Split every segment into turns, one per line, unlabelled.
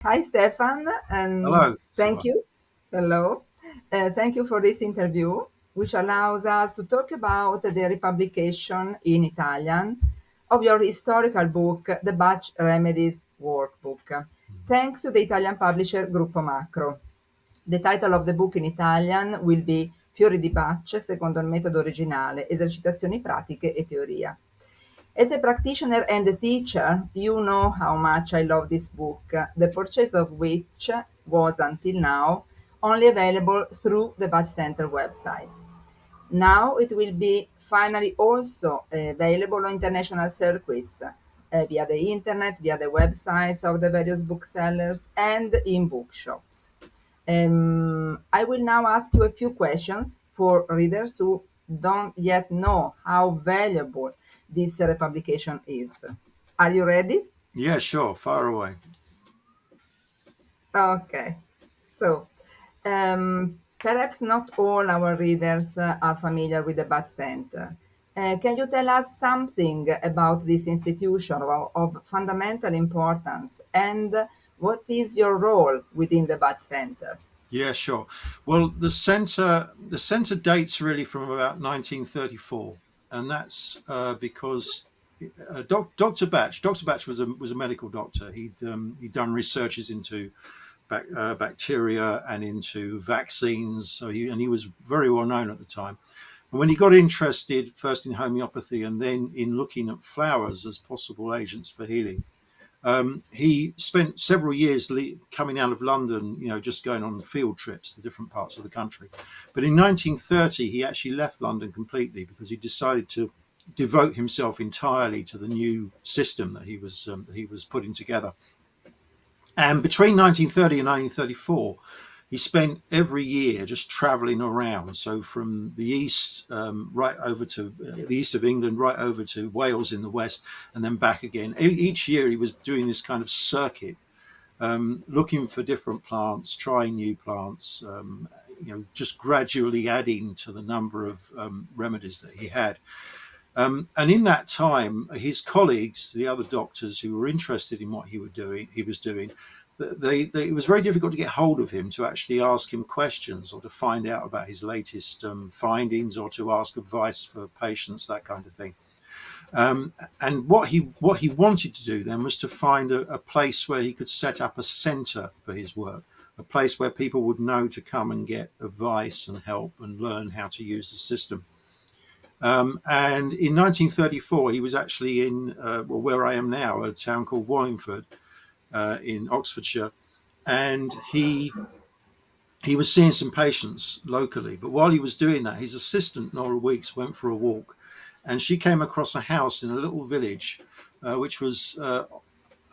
Hi, Stefan, and
Hello,
thank
Silvana.
you. Hello. Thank you for this interview, which allows us to talk about the republication in Italian of your historical book, The Bach Remedies Workbook, thanks to the Italian publisher Gruppo Macro. The title of the book in Italian will be Fiori di Bach, secondo il metodo originale, esercitazioni pratiche e teoria. As a practitioner and a teacher, you know how much I love this book, the purchase of which was until now only available through the Bach Center website. Now it will be finally also available on international circuits via the internet, via the websites of the various booksellers, and in bookshops. I will now ask you a few questions for readers who don't yet know how valuable this publication is. Are you ready?
Yeah, sure. Fire away.
Okay. So, perhaps not all our readers are familiar with the Bach Center. Can you tell us something about this institution of fundamental importance and what is your role within the Bach Center?
Yeah, sure. Well, the center dates really from about 1934, and that's because Dr. Batch was a medical doctor. He'd done researches into bacteria and into vaccines. So he was very well known at the time. And when he got interested first in homeopathy and then in looking at flowers as possible agents for healing, he spent several years coming out of London, just going on field trips to different parts of the country. But in 1930, he actually left London completely because he decided to devote himself entirely to the new system that he was putting together. And between 1930 and 1934, he spent every year just traveling around. So from the east, right over to the east of England, right over to Wales in the west, and then back again. Each year he was doing this kind of circuit, looking for different plants, trying new plants, just gradually adding to the number of remedies that he had. And in that time, his colleagues, the other doctors who were interested in what he was doing, it was very difficult to get hold of him to actually ask him questions or to find out about his latest findings or to ask advice for patients, that kind of thing. And what he wanted to do then was to find a place where he could set up a centre for his work, a place where people would know to come and get advice and help and learn how to use the system. And in 1934, he was actually in where I am now, a town called Wallingford in Oxfordshire, and he was seeing some patients locally. But while he was doing that, his assistant Nora Weeks went for a walk, and she came across a house in a little village which was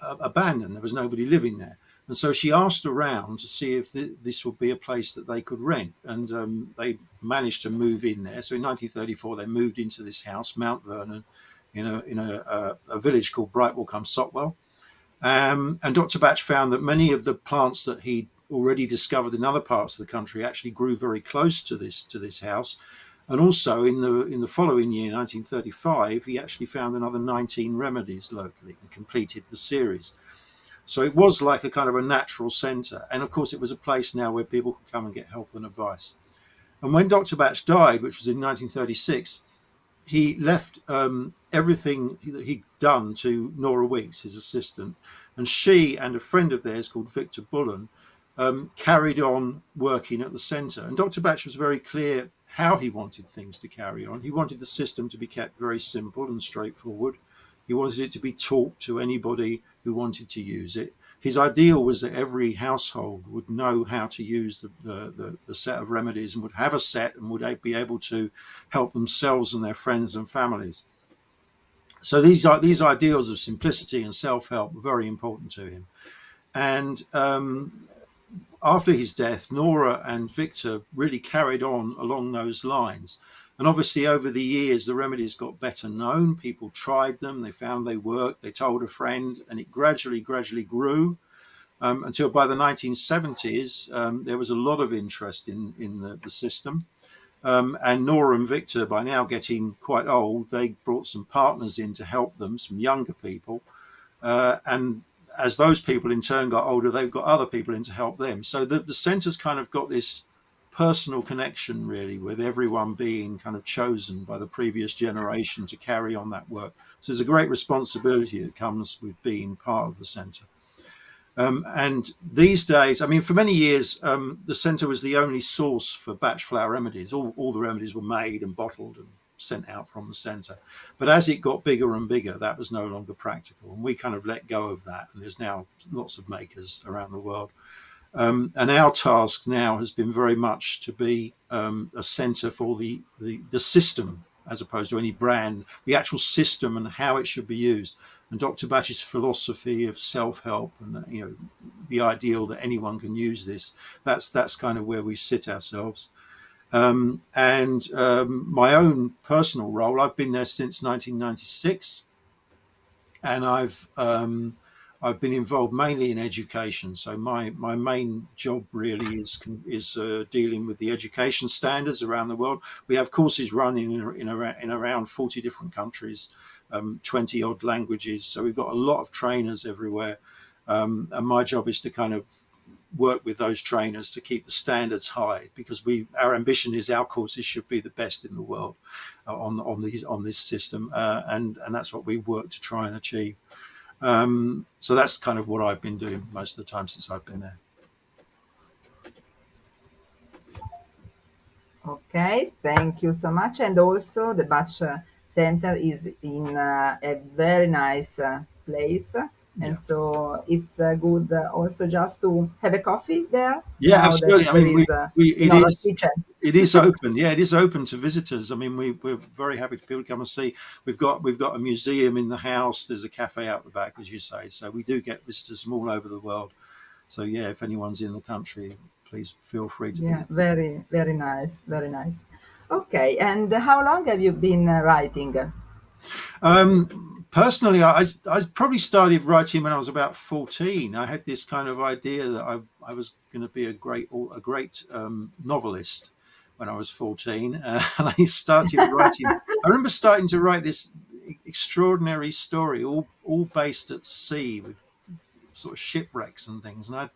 abandoned. There was nobody living there. And so she asked around to see if this would be a place that they could rent. And they managed to move in there. So in 1934, they moved into this house, Mount Vernon, in a village called Brightwell-cum-Sotwell. And Dr. Batch found that many of the plants that he'd already discovered in other parts of the country actually grew very close to this house. And also in the following year, 1935, he actually found another 19 remedies locally and completed the series. So it was like a kind of a natural centre. And of course, it was a place now where people could come and get help and advice. And when Dr. Batch died, which was in 1936, he left everything that he'd done to Nora Weeks, his assistant. And she and a friend of theirs called Victor Bullen carried on working at the centre. And Dr. Batch was very clear how he wanted things to carry on. He wanted the system to be kept very simple and straightforward. He wanted it to be taught to anybody who wanted to use it. His ideal was that every household would know how to use the set of remedies and would have a set and would be able to help themselves and their friends and families. So these ideals of simplicity and self-help were very important to him. And after his death, Nora and Victor really carried on along those lines. And obviously, over the years, the remedies got better known. People tried them, they found they worked, they told a friend, and it gradually grew until by the 1970s, there was a lot of interest in the system. And Nora and Victor, by now getting quite old, they brought some partners in to help them, some younger people. And as those people in turn got older, they've got other people in to help them. So the centre's kind of got this personal connection, really, with everyone being kind of chosen by the previous generation to carry on that work. So there's a great responsibility that comes with being part of the centre. And these days, I mean, for many years, the centre was the only source for Bach flower remedies. All the remedies were made and bottled and sent out from the centre. But as it got bigger and bigger, that was no longer practical. And we kind of let go of that. And there's now lots of makers around the world. And our task now has been very much to be a centre for the system, as opposed to any brand, the actual system and how it should be used. And Dr. Bach's philosophy of self-help and the ideal that anyone can use this, that's kind of where we sit ourselves. And my own personal role, I've been there since 1996, and I've been involved mainly in education. So my main job really is dealing with the education standards around the world. We have courses running in around 40 different countries, 20 odd languages. So we've got a lot of trainers everywhere. And my job is to kind of work with those trainers to keep the standards high, because our ambition is our courses should be the best in the world on this system. And that's what we work to try and achieve. So that's kind of what I've been doing most of the time since I've been there.
Okay, thank you so much. And also, the Bach Center is in a very nice place, and so it's good also just to have a coffee there.
Yeah,
Now that
absolutely. I
there
mean,
is Nora's kitchen.
it is open. Yeah, it is open to visitors. I mean, we're very happy for people to come and see. We've got a museum in the house. There's a cafe out the back, as you say. So we do get visitors from all over the world. So yeah, if anyone's in the country, please feel free to
Yeah,
visit.
very, very nice, very nice. Okay, and how long have you been writing?
Personally, I probably started writing when I was about 14. I had this kind of idea that I was going to be a great novelist when I was 14, and I started writing. I remember starting to write this extraordinary story, all based at sea with sort of shipwrecks and things, and I'd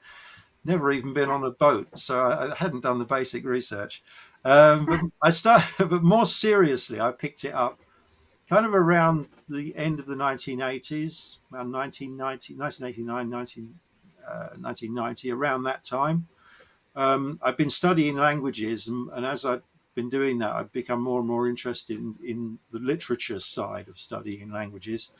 never even been on a boat, so I hadn't done the basic research. But more seriously, I picked it up kind of around the end of the 1980s, around 1990, around that time. I've been studying languages, and as I've been doing that, I've become more and more interested in the literature side of studying languages.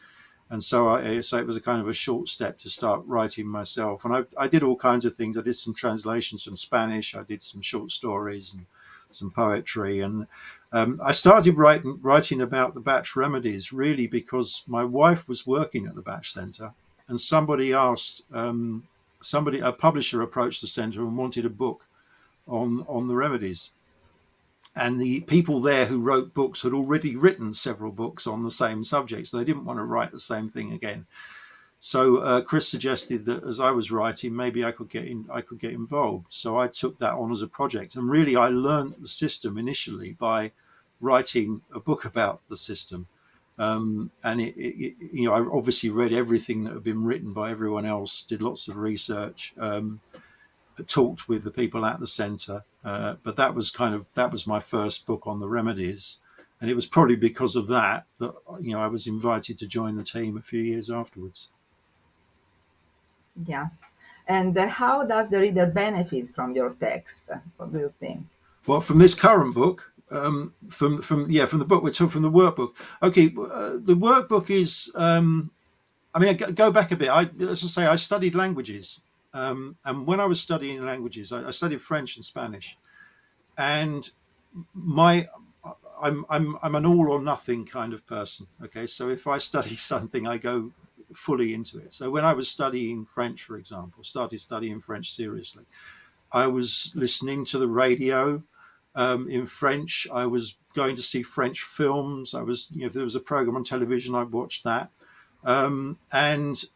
And so it was a kind of a short step to start writing myself. And I did all kinds of things. I did some translations from Spanish. I did some short stories and some poetry. And I started writing about the Bach remedies really because my wife was working at the Bach Centre, and a publisher approached the centre and wanted a book on the remedies. And the people there who wrote books had already written several books on the same subject, so they didn't want to write the same thing again. So Chris suggested that as I was writing, maybe I could get involved. So I took that on as a project, and really I learned the system initially by writing a book about the system. And I obviously read everything that had been written by everyone else, did lots of research, talked with the people at the centre. But that was my first book on the remedies, and it was probably because of that I was invited to join the team a few years afterwards.
Yes. And how does the reader benefit from your text? What do you think?
Well, from this current book, from the book we're talking, from the workbook. Okay, the workbook is. I mean, I go back a bit. As I say, I studied languages, and when I was studying languages, I studied French and Spanish, and I'm an all or nothing kind of person. Okay, so if I study something, I go fully into it. So when I was studying French, for example, started studying French seriously, I was listening to the radio in French. I was going to see French films. If there was a program on television, I watched that. And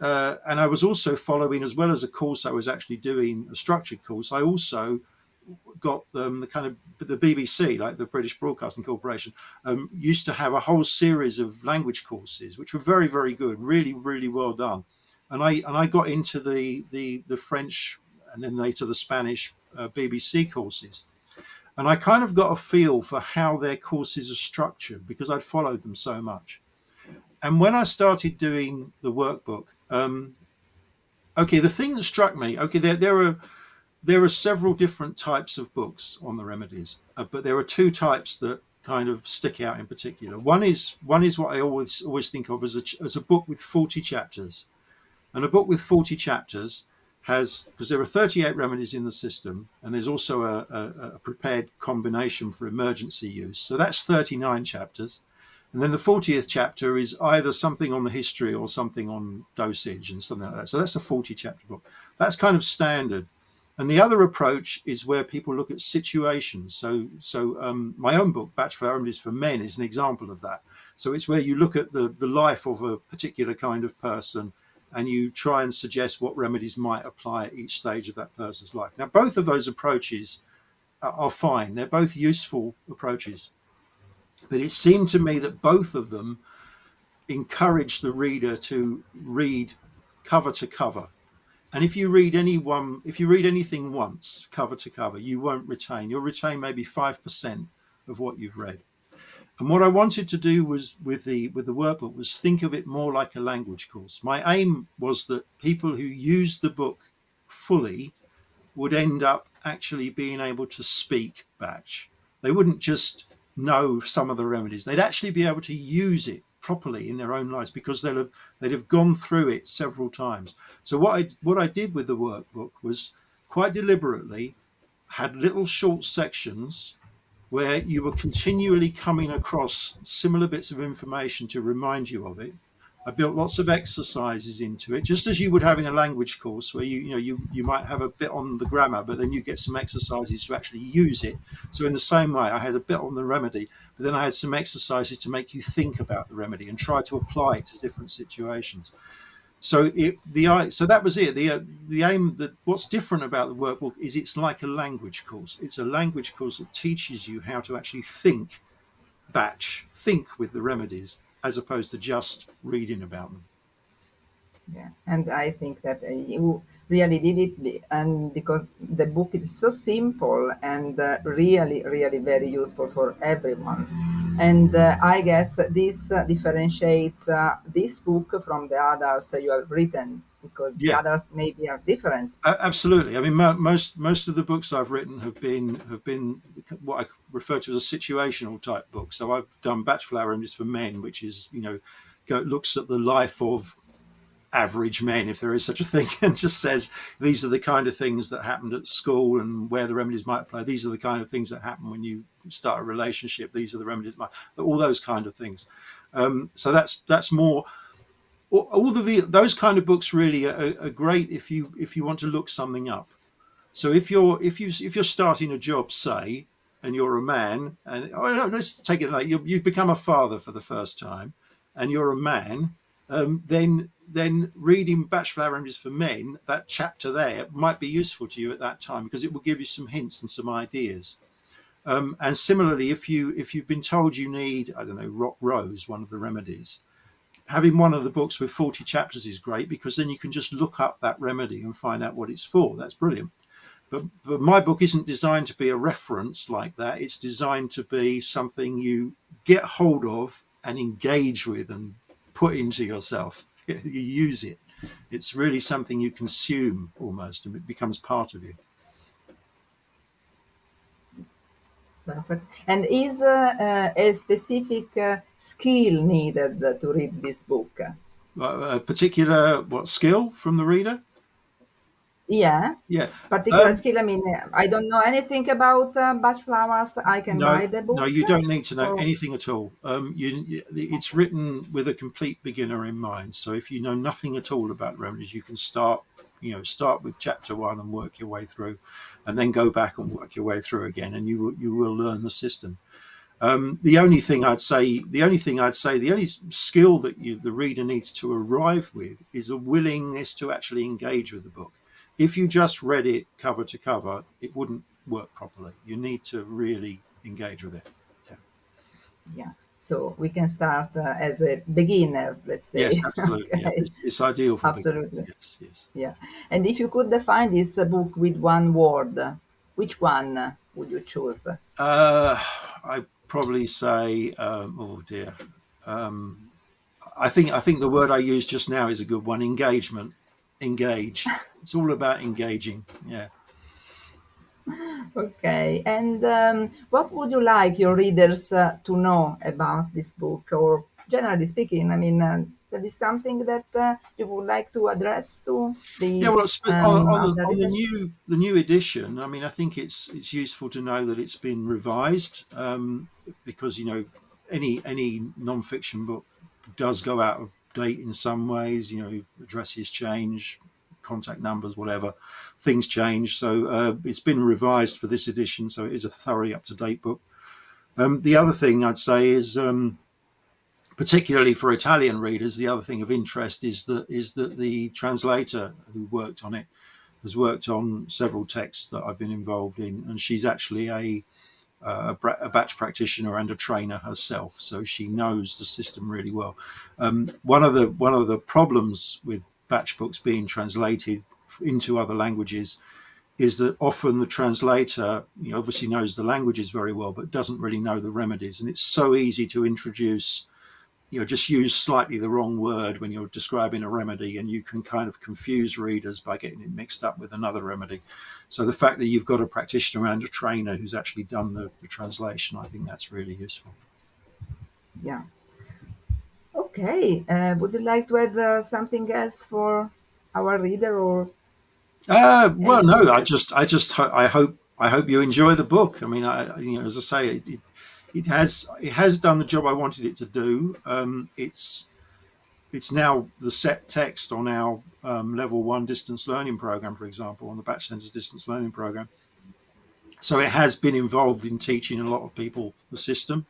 I was also following, as well as a course I was actually doing, a structured course, I also got the kind of the BBC, like the British Broadcasting Corporation, used to have a whole series of language courses, which were very, very good, really, really well done. I got into the French and then later the Spanish BBC courses, and I kind of got a feel for how their courses are structured because I'd followed them so much. And when I started doing the workbook, okay, the thing that struck me, okay, there are several different types of books on the remedies, but there are two types that kind of stick out in particular. One is what I always think of as a book with 40 chapters, and a book with 40 chapters has, because there are 38 remedies in the system, and there's also a prepared combination for emergency use. So that's 39 chapters. And then the 40th chapter is either something on the history or something on dosage and something like that. So that's a 40 chapter book. That's kind of standard. And the other approach is where people look at situations. So my own book, Bachelor Remedies for Men, is an example of that. So it's where you look at the life of a particular kind of person and you try and suggest what remedies might apply at each stage of that person's life. Now, both of those approaches are fine. They're both useful approaches. But it seemed to me that both of them encourage the reader to read cover to cover. And if you read anything once, cover to cover, you won't retain. You'll retain maybe 5% of what you've read. And what I wanted to do was with the workbook was think of it more like a language course. My aim was that people who used the book fully would end up actually being able to speak Bach. They wouldn't just know some of the remedies. They'd actually be able to use it properly in their own lives because they'd have gone through it several times. So what I did with the workbook was quite deliberately had little short sections where you were continually coming across similar bits of information to remind you of it. I built lots of exercises into it, just as you would have in a language course, where you might have a bit on the grammar, but then you get some exercises to actually use it. So in the same way, I had a bit on the remedy, but then I had some exercises to make you think about the remedy and try to apply it to different situations. So that was it. The aim, that what's different about the workbook is it's like a language course. It's a language course that teaches you how to actually think Bach, think with the remedies, as opposed to just reading about them.
Yeah, and I think that you really did it, and because the book is so simple and really, really very useful for everyone. And I guess this differentiates this book from the others you have written, because the
Yeah,
others maybe are different.
absolutely. I mean, most of the books I've written have been what I refer to as a situational type book. So I've done Bachelor Remedies for Men, which is looks at the life of average men, if there is such a thing, and just says these are the kind of things that happened at school and where the remedies might apply. These are the kind of things that happen when you start a relationship. These are the remedies, all those kind of things. So that's more. Those kind of books really are great if you want to look something up. So if you're starting a job, say, and you're a man, and let's take it like you've become a father for the first time, and you're a man, then reading Bachelor Remedies for Men, that chapter there might be useful to you at that time because it will give you some hints and some ideas. And similarly, if you've been told you need, I don't know, rock rose, one of the remedies, having one of the books with 40 chapters is great because then you can just look up that remedy and find out what it's for. That's brilliant. But my book isn't designed to be a reference like that. It's designed to be something you get hold of and engage with and put into yourself. You use it. It's really something you consume almost, and it becomes part of you.
Perfect. And is a specific skill needed to read this book?
A particular skill from the reader?
Yeah,
Yeah.
particular skill. I mean, I don't know anything about Bach flowers. I can
No,
buy the
no,
book.
you don't need to know
Or
anything at all. It's written with a complete beginner in mind. So if you know nothing at all about remedies, you can start with chapter 1 and work your way through, and then go back and work your way through again, and you will learn the system. The only skill that the reader needs to arrive with is a willingness to actually engage with the book. If you just read it cover to cover, it wouldn't work properly. You need to really engage with it. Yeah.
yeah, So we can start as a beginner, let's
Yes,
say.
absolutely. Yeah,
Okay,
it's ideal for beginners.
absolutely.
Yes, yes.
Yeah. And if you could define this book with one word, which one would you choose?
Uh, I probably say, oh dear. Um, I think the word I used just now is a good one. Engagement. Engage. It's all about engaging. Yeah.
Okay. And what would you like your readers to know about this book? Or generally speaking, I mean, there is something that you would like to address to
Yeah,
the
well, on
other
on
readers?
the new edition. I mean, I think it's useful to know that it's been revised, because any non-fiction book does go out of date in some ways. Addresses change, contact numbers, whatever, things change. So it's been revised for this edition, so it is a thoroughly up to date book. The other thing I'd say is, particularly for Italian readers, the other thing of interest is that the translator who worked on it has worked on several texts that I've been involved in, and she's actually a batch practitioner and a trainer herself, so she knows the system really well. One of the problems with batch books being translated into other languages is that often the translator, obviously knows the languages very well, but doesn't really know the remedies, and it's so easy to introduce, just use slightly the wrong word when you're describing a remedy, and you can kind of confuse readers by getting it mixed up with another remedy. So the fact that you've got a practitioner and a trainer who's actually done the translation, I think that's really useful.
Yeah. Okay. Would you like to add something else for our reader or
Well,
anything
no, I
else?
hope you enjoy the book. I mean, as I say, it has done the job I wanted it to do. It's now the set text on our level 1 distance learning program, for example, on the Bach Centre's distance learning program. So it has been involved in teaching a lot of people the system,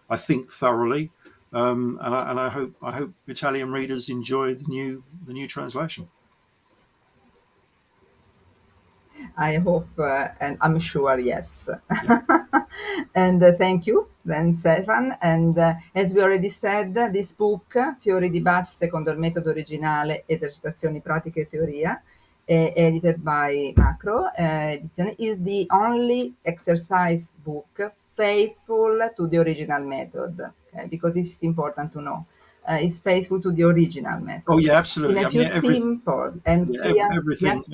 I think thoroughly, and I hope Italian readers enjoy the new translation.
I hope, and I'm sure, yes.
Yeah,
And thank you, then, Stefan. And as we already said, this book, Fiori di Bach, secondo il metodo originale, esercitazioni pratiche e teoria, edited by Macro Edizione, is the only exercise book faithful to the original method, okay? Because this is important to know. It's faithful to the original
oh
method
yeah,
in
absolutely.
a
I mean,
few simple and clear, yeah,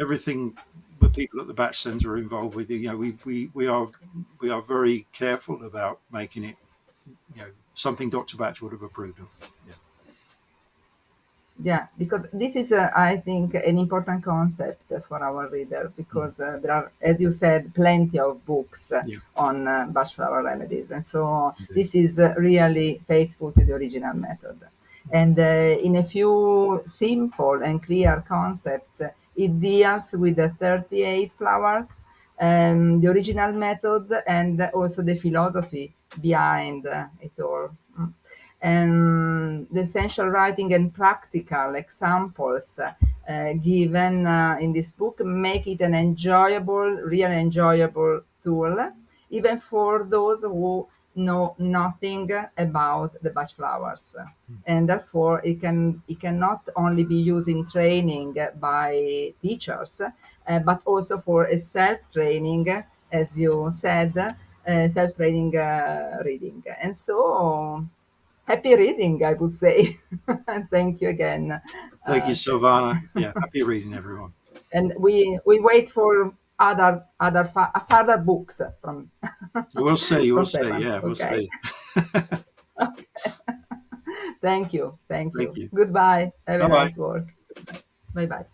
everything the people at the Bach Centre are involved with. We are very careful about making it, something Dr. Bach would have approved of. Yeah.
yeah, because this is, I think, an important concept for our reader
Mm.
because there are, as you said, plenty of books
Yeah.
on Bach flower remedies, and so
Indeed.
this is really faithful to the original method. And in a few simple and clear concepts, it deals with the 38 flowers, the original method, and also the philosophy behind it all. Mm. And the essential writing and practical examples given in this book make it an enjoyable, really enjoyable tool, even for those who know nothing about the Bach flowers. And therefore, it can not only be used in training by teachers, but also for a self training, as you said, self training reading. And so happy reading, I would say. Thank you again,
Thank you,
Stefan.
Silvana. Yeah, happy reading, everyone.
And we wait for further books from
We'll see. We'll
from
see.
Stefan.
Yeah, we'll
Okay.
see.
Thank you. Thank
Thank
you.
you.
Goodbye. Have
Bye
a
bye.
nice work. Bye bye.